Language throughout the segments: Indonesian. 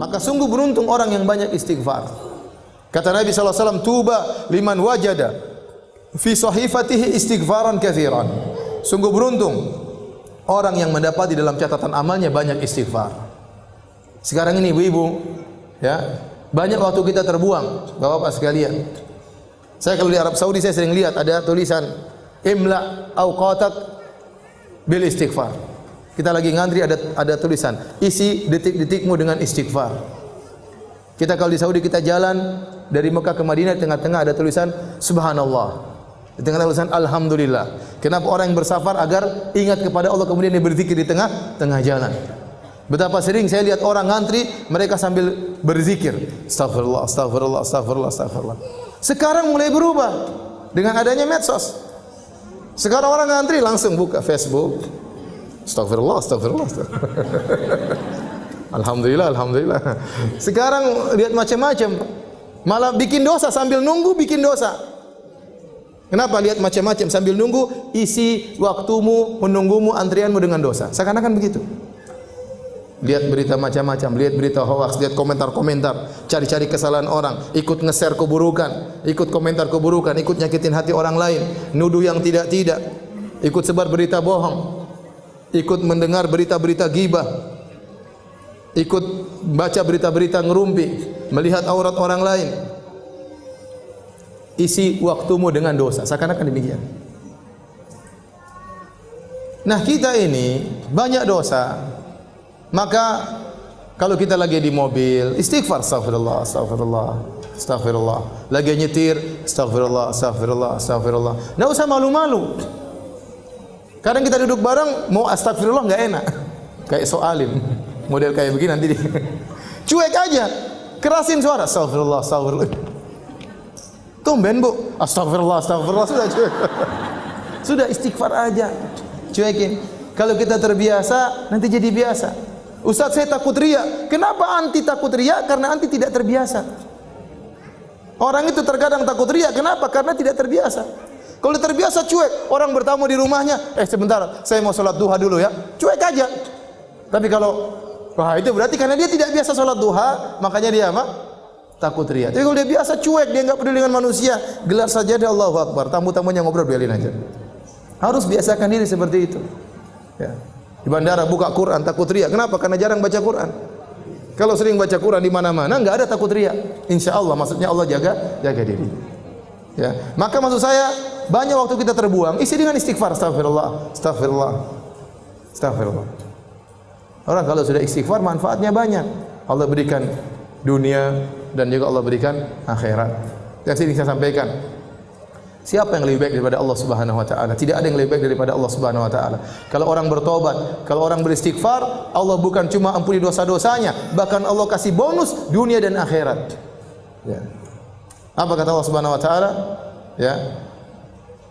Maka sungguh beruntung orang yang banyak istighfar. Kata Nabi sallallahu alaihi wasallam, "Tuba liman wajada fi sahifatihi istighfaran katsiran." Sungguh beruntung orang yang mendapati dalam catatan amalnya banyak istighfar. Sekarang ini ibu-ibu, ya, banyak waktu kita terbuang, Bapak-bapak sekalian. Saya kalau di Arab Saudi saya sering lihat ada tulisan imla awqatak bil istighfar. Kita lagi ngantri ada tulisan isi detik-detikmu dengan istighfar. Kita kalau di Saudi kita jalan dari Mekah ke Madinah, di tengah-tengah ada tulisan subhanallah. Di tengah tulisan alhamdulillah. Kenapa orang yang bersafar agar ingat kepada Allah kemudian dia berzikir di tengah jalan. Betapa sering saya lihat orang ngantri mereka sambil berzikir, astagfirullah, astagfirullah, astagfirullah, astagfirullah. Sekarang mulai berubah dengan adanya medsos. Sekarang orang ngantri langsung buka Facebook. Astagfirullah, astagfirullah, astagfirullah. Alhamdulillah, alhamdulillah. Sekarang lihat macam-macam. Malah bikin dosa sambil nunggu bikin dosa. Kenapa lihat macam-macam sambil nunggu? Isi waktumu menunggumu antrianmu dengan dosa. Seakan-akan begitu. Lihat berita macam-macam, lihat berita hoax, lihat komentar-komentar, cari-cari kesalahan orang, ikut nge-share keburukan, ikut komentar keburukan, ikut nyakitin hati orang lain, nuduh yang tidak-tidak, ikut sebar berita bohong, ikut mendengar berita-berita ghibah, ikut baca berita-berita ngerumpi, melihat aurat orang lain. Isi waktumu dengan dosa, seakan-akan demikian. Nah, kita ini banyak dosa. Maka kalau kita lagi di mobil, istighfar, astagfirullah, astagfirullah, astagfirullah. Lagi nyetir, astagfirullah, astagfirullah, astagfirullah. Enggak usah malu-malu. Kadang kita duduk bareng mau astagfirullah enggak enak. Kayak soalim. Model kayak begini nanti cuek aja. Kerasin suara, astagfirullah, astagfirullah. Tumben, Bu. Astagfirullah, astagfirullah, sudah cuek. Sudah istighfar aja. Cuekin. Kalau kita terbiasa, nanti jadi biasa. Ustaz, saya takut riya. Kenapa anti takut riya? Karena anti tidak terbiasa. Orang itu terkadang takut riya. Kenapa? Karena tidak terbiasa. Kalau terbiasa cuek, orang bertamu di rumahnya, sebentar, saya mau sholat duha dulu ya. Cuek aja. Tapi kalau wah, itu berarti karena dia tidak biasa sholat duha, makanya dia apa? Takut riya. Tapi kalau dia biasa cuek, dia enggak peduli dengan manusia, gelar sajadah Allahu Akbar, tamu-tamunya ngobrol biarin aja. Harus biasakan diri seperti itu. Ya. Di bandara buka Quran takut riya. Kenapa? Karena jarang baca Quran. Kalau sering baca Quran di mana-mana enggak ada takut riya. Insyaallah, maksudnya Allah jaga diri. Ya. Maka maksud saya banyak waktu kita terbuang, isi dengan istighfar, astagfirullah, astagfirullah, astagfirullah. Orang kalau sudah istighfar manfaatnya banyak. Allah berikan dunia dan juga Allah berikan akhirat. Yang sering saya sampaikan, siapa yang lebih baik daripada Allah Subhanahu wa taala? Tidak ada yang lebih baik daripada Allah Subhanahu wa taala. Kalau orang bertobat, kalau orang beristighfar, Allah bukan cuma ampuni dosa-dosanya, bahkan Allah kasih bonus dunia dan akhirat. Ya. Apa kata Allah Subhanahu wa taala? Ya.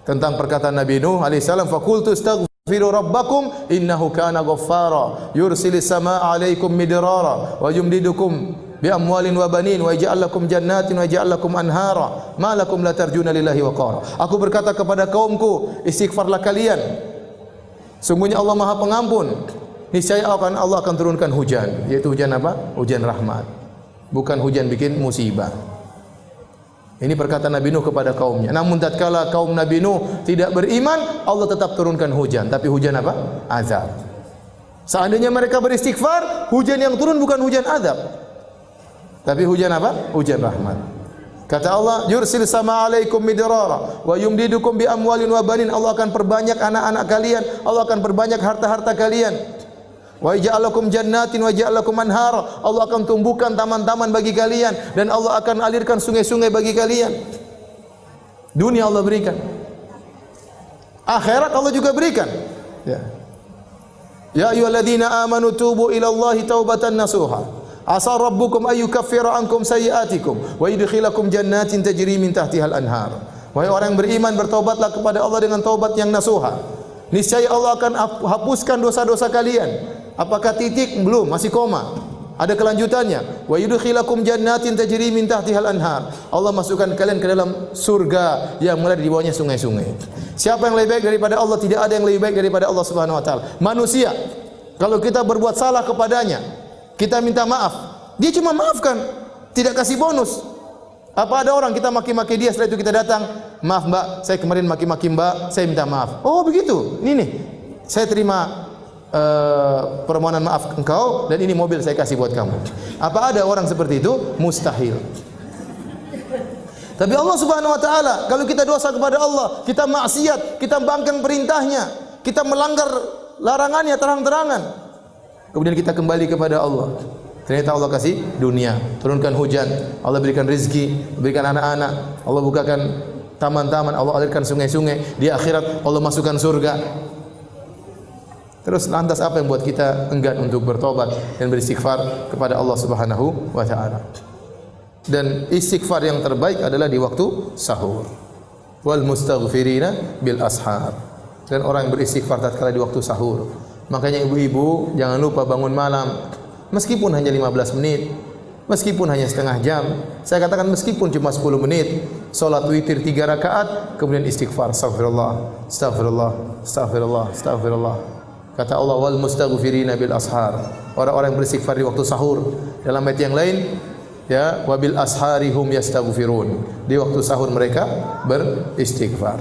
Tentang perkataan Nabi Nuh alaihi salam, "Faqultu astaghfiru rabbakum innahu kana ghaffara, yursilis samaa'a 'alaikum midrara wa yumdidukum bi amwalin wa banin wa yaj'al lakum jannatin wa yaj'al lakum anhara ma lakum la tarjuna lillahi waqara." Aku berkata kepada kaumku, istighfarlah kalian. Sungguhnya Allah Maha Pengampun. Niscaya Allah akan turunkan hujan, yaitu hujan apa? Hujan rahmat. Bukan hujan bikin musibah. Ini perkataan Nabi Nuh kepada kaumnya. Namun tatkala kaum Nabi Nuh tidak beriman, Allah tetap turunkan hujan, tapi hujan apa? Azab. Seandainya mereka beristighfar, hujan yang turun bukan hujan azab, tapi hujan apa? Hujan rahmat. Kata Allah, yursil sama alaikum midrara wa yumdidukum bi amwalin wa banin. Allah akan perbanyak anak-anak kalian, Allah akan perbanyak harta-harta kalian. Wa yaj'al lakum jannatin wa yaj'al lakum anhara. Allah akan tumbuhkan taman-taman bagi kalian dan Allah akan alirkan sungai-sungai bagi kalian. Dunia Allah berikan. Akhirat Allah juga berikan. Ya. Ya ayyuhalladzina amanu tubu ila Allahi taubatan nasuha. Asa rabbukum ay yukaffira ankum sayyi'atikum wa yudkhilakum jannatin tajri min tahtihal anhar. Wahai orang yang beriman, bertaubatlah kepada Allah dengan taubat yang nasuha. Niscaya Allah akan hapuskan dosa-dosa kalian. Apakah titik? Belum, masih koma. Ada kelanjutannya. Wa yudkhilakum jannatin tajri min tahtihal anhar. Allah masukkan kalian ke dalam surga yang mulai di bawahnya sungai-sungai. Siapa yang lebih baik daripada Allah? Tidak ada yang lebih baik daripada Allah Subhanahu wa taala. Manusia, kalau kita berbuat salah kepadanya, kita minta maaf, Dia cuma maafkan, tidak kasih bonus. Apa ada orang kita maki-maki dia, setelah itu kita datang, maaf mbak, saya kemarin maki-maki mbak, saya minta maaf. Oh begitu, ini nih, saya terima permohonan maaf engkau dan ini mobil saya kasih buat kamu. Apa ada orang seperti itu? Mustahil. Tapi Allah Subhanahu wa taala, kalau kita dosa kepada Allah, kita maksiat, kita bangkang perintahnya, kita melanggar larangannya terang-terangan, kemudian kita kembali kepada Allah. Ternyata Allah kasih dunia, turunkan hujan, Allah berikan rezeki, berikan anak-anak, Allah bukakan taman-taman, Allah alirkan sungai-sungai, di akhirat Allah masukkan surga. Terus lantas apa yang buat kita enggan untuk bertobat dan beristighfar kepada Allah Subhanahu wa taala? Dan istighfar yang terbaik adalah di waktu sahur. Wal mustaghfirina bil ashar. Dan orang yang beristighfar tatkala di waktu sahur. Makanya ibu-ibu jangan lupa bangun malam. Meskipun hanya 15 menit, meskipun hanya setengah jam. Saya katakan meskipun cuma 10 menit, salat witir 3 rakaat, kemudian istighfar, astagfirullah, astagfirullah, astagfirullah, astagfirullah. Kata Allah, wal mustaghfirina bil ashar. Orang-orang yang beristighfar di waktu sahur. Dalam ayat yang lain, ya, wabil asharihum yastaghfirun. Di waktu sahur mereka beristighfar.